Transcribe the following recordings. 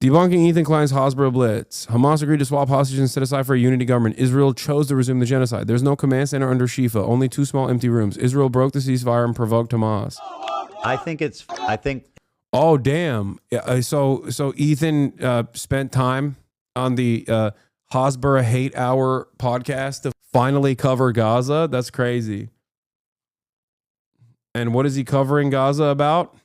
Debunking Ethan Klein's Hasbro Blitz. Hamas agreed to swap hostages and set aside for a unity government. Israel chose to resume the genocide. There's no command center under Shifa. Only 2 small empty rooms. Israel broke the ceasefire and provoked Hamas. I think. Oh, damn. So Ethan spent time on the Hasbro Hate Hour podcast to finally cover Gaza. That's crazy. And what is he covering Gaza about?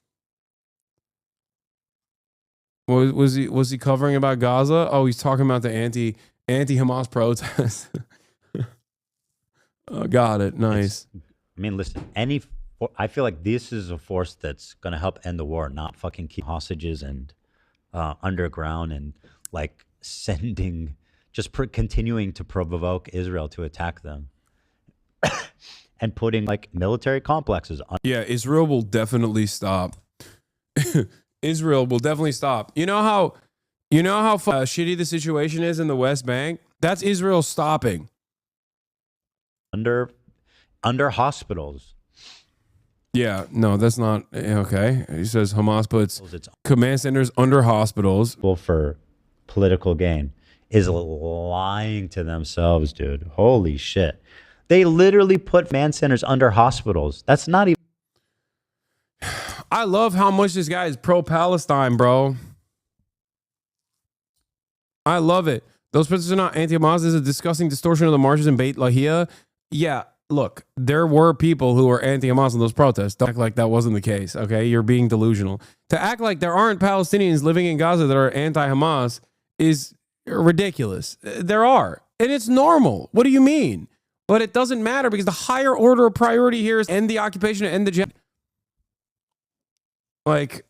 Was he covering about Gaza? Oh, he's talking about the anti-Hamas protests. Got it. Nice. I mean, listen, I feel like this is a force that's going to help end the war, not fucking keep hostages and underground and like sending, just continuing to provoke Israel to attack them and putting like military complexes on. Yeah, Israel will definitely stop. Israel will definitely stop. You know how shitty the situation is in the West Bank? That's Israel stopping. Under hospitals. Yeah, no, that's not okay. He says Hamas puts command centers under hospitals for political gain is lying to themselves, dude. Holy shit. They literally put command centers under hospitals. That's not even. I love how much this guy is pro-Palestine, bro. I love it. Those protests are not anti-Hamas. This is a disgusting distortion of the marches in Beit Lahia. Yeah, look, there were people who were anti-Hamas in those protests. Don't act like that wasn't the case, okay? You're being delusional. To act like there aren't Palestinians living in Gaza that are anti-Hamas is ridiculous. There are, and it's normal. What do you mean? But it doesn't matter because the higher order of priority here is end the occupation and end the jihad. Like,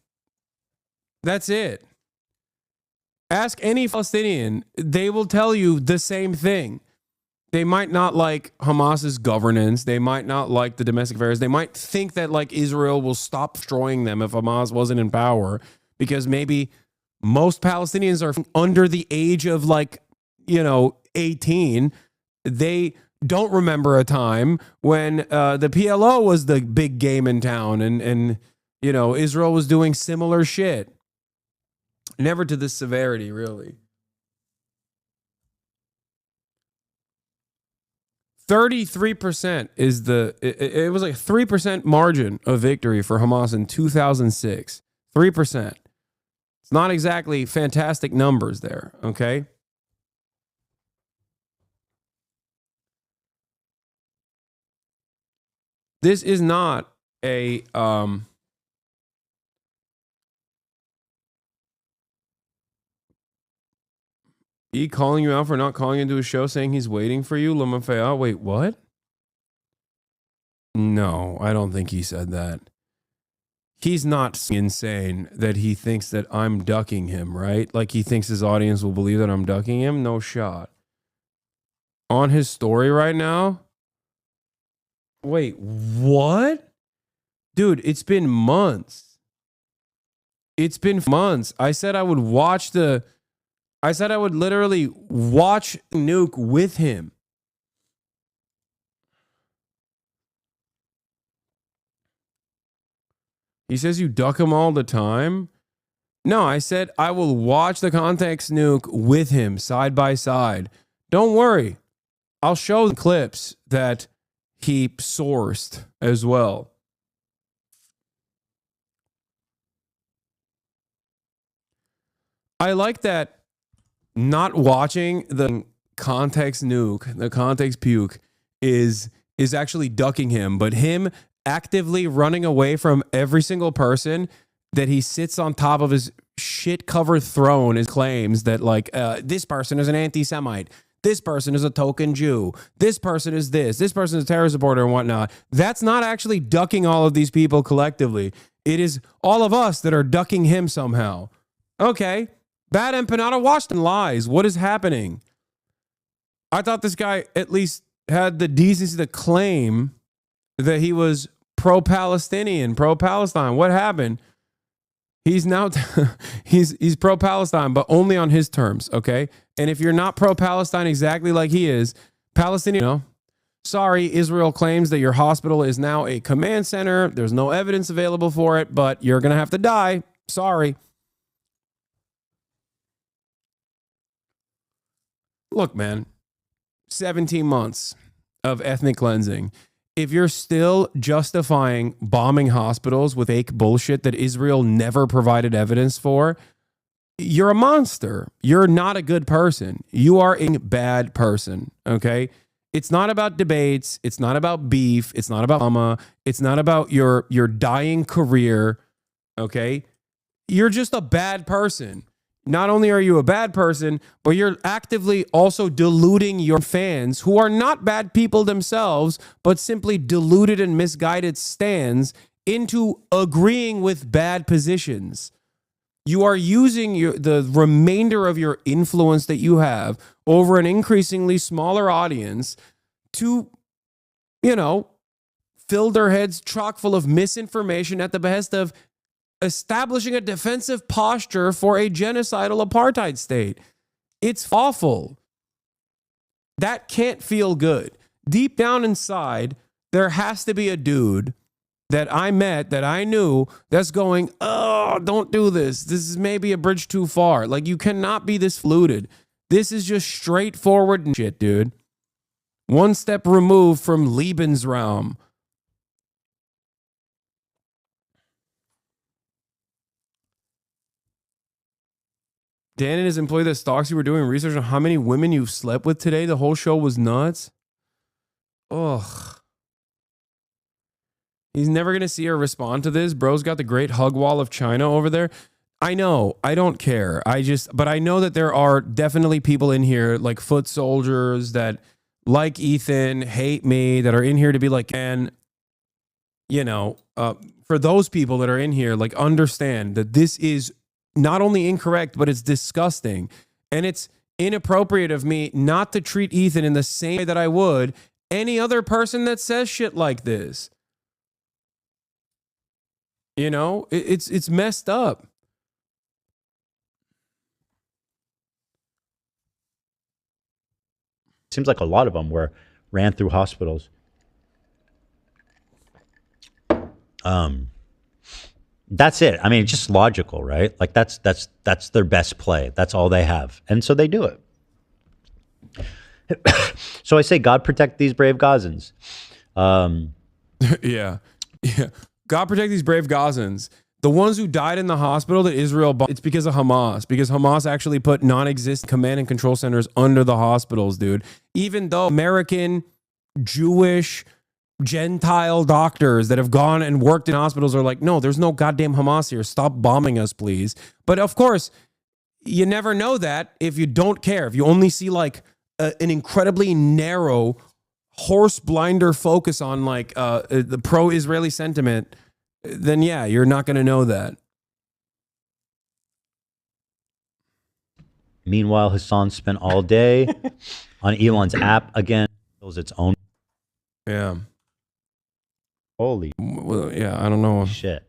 that's it. Ask any Palestinian. They will tell you the same thing. They might not like Hamas's governance. They might not like the domestic affairs. They might think that like Israel will stop destroying them if Hamas wasn't in power because maybe most Palestinians are under the age of 18. They don't remember a time when the PLO was the big game in town and Israel was doing similar shit. Never to this severity, really. 33% is it was like 3% margin of victory for Hamas in 2006. 3%. It's not exactly fantastic numbers there, okay? This is not a he calling you out for not calling into a show saying he's waiting for you, Lamafea. Wait, what? No, I don't think he said that. He's not insane that he thinks that I'm ducking him, right? Like he thinks his audience will believe that I'm ducking him? No shot. On his story right now? Wait, what? Dude, it's been months. It's been months. I said I would literally watch Nuke with him. He says you duck him all the time. No, I said I will watch the Context Nuke with him side by side. Don't worry. I'll show the clips that he sourced as well. I like that not watching the Context Nuke, the Context Puke is actually ducking him, but him actively running away from every single person that he sits on top of his shit-covered throne and claims that this person is an anti-Semite, this person is a token Jew, this person is this person is a terrorist supporter and whatnot. That's not actually ducking all of these people collectively. It is all of us that are ducking him somehow. Okay. Bad Empanada Washington lies. What is happening? I thought this guy at least had the decency to claim that he was pro-Palestinian, pro-Palestine. What happened? He's now he's pro-Palestine, but only on his terms, okay? And if you're not pro-Palestine exactly like he is, Palestinian, sorry, Israel claims that your hospital is now a command center. There's no evidence available for it, but you're going to have to die. Sorry. Look, man, 17 months of ethnic cleansing. If you're still justifying bombing hospitals with fake bullshit that Israel never provided evidence for, you're a monster. You're not a good person. You are a bad person, okay? It's not about debates. It's not about beef. It's not about mama. It's not about your dying career, okay? You're just a bad person. Not only are you a bad person, but you're actively also deluding your fans who are not bad people themselves, but simply deluded and misguided stands into agreeing with bad positions. You are using the remainder of your influence that you have over an increasingly smaller audience to, fill their heads chock full of misinformation at the behest of establishing a defensive posture for a genocidal apartheid state. It's awful. That can't feel good. Deep down inside, there has to be a dude that I met, that I knew, that's going, oh, don't do this. This is maybe a bridge too far. Like, you cannot be this fluted. This is just straightforward shit, dude. One step removed from Lebensraum. Dan and his employee that stalks you were doing research on how many women you've slept with today. The whole show was nuts. Ugh. He's never going to see or respond to this. Bro's got the great hug wall of China over there. I know. I don't care. But I know that there are definitely people in here like foot soldiers that like Ethan, hate me, that are in here to be like, and, for those people that are in here, like, understand that this is not only incorrect, but it's disgusting. And it's inappropriate of me not to treat Ethan in the same way that I would any other person that says shit like this. It's messed up. Seems like a lot of them ran through hospitals. That's it. I mean, it's just logical, right? Like that's their best play. That's all they have. And so they do it. So I say, God protect these brave Gazans. Yeah. God protect these brave Gazans. The ones who died in the hospital that Israel bombed, it's because of Hamas. Because Hamas actually put non-existent command and control centers under the hospitals, dude. Even though American, Jewish, Gentile doctors that have gone and worked in hospitals are like, no, there's no goddamn Hamas here. Stop bombing us, please. But of course, you never know that if you don't care. If you only see like an incredibly narrow horse blinder focus on like the pro-Israeli sentiment, then yeah, you're not going to know that. Meanwhile, Hassan spent all day on Elon's app again. It was its own. Yeah. Holy. Well, yeah, I don't know. Shit.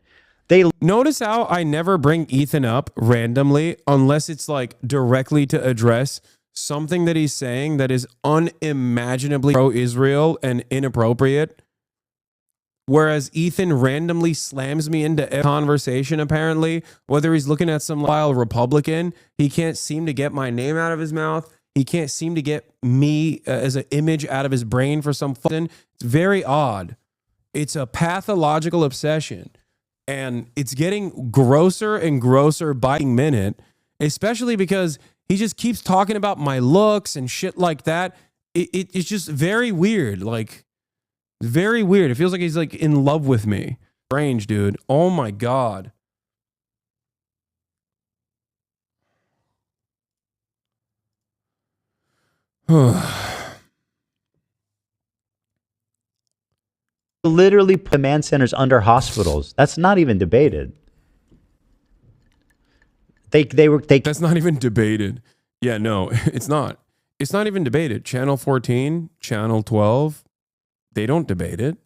Notice how I never bring Ethan up randomly unless it's like directly to address something that he's saying that is unimaginably pro-Israel and inappropriate. Whereas Ethan randomly slams me into a conversation, apparently, whether he's looking at some wild Republican, he can't seem to get my name out of his mouth. He can't seem to get me as an image out of his brain for some reason. It's very odd. It's a pathological obsession. And it's getting grosser and grosser by the minute, especially because he just keeps talking about my looks and shit like that. It's just very weird. Like, very weird. It feels like he's like in love with me. Strange, dude. Oh my God. Literally put command centers under hospitals. That's not even debated. They That's not even debated. Yeah, no, it's not. It's not even debated. Channel 14, Channel 12, they don't debate it.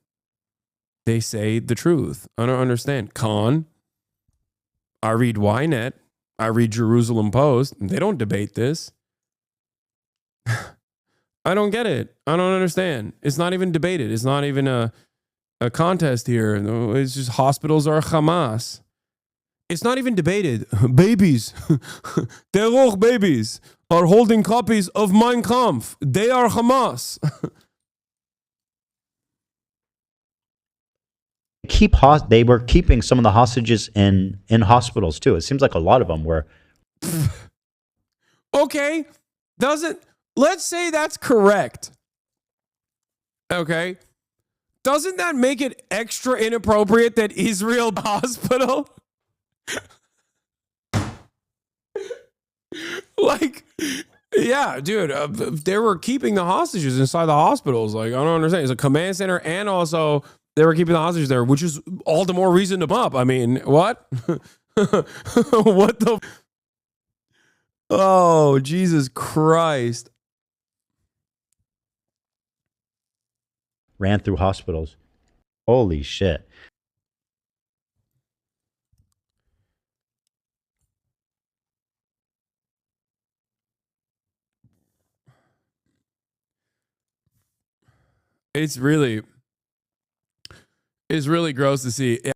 They say the truth. I don't understand. Khan, I read Ynet, I read Jerusalem Post, and they don't debate this. I don't get it. I don't understand. It's not even debated. It's not even a contest here. It's just hospitals are Hamas. It's not even debated. Babies. Terror babies. are holding copies of Mein Kampf. They are Hamas. They were keeping some of the hostages in hospitals too. It seems like a lot of them were. Okay, let's say that's correct. Okay, doesn't that make it extra inappropriate that Israel hospital? Like, yeah, dude, they were keeping the hostages inside the hospitals. Like, I don't understand. It's a command center, and also they were keeping the hostages there, which is all the more reason to bump. I mean, what? What the? Oh, Jesus Christ. Ran through hospitals. Holy shit. It's really gross to see.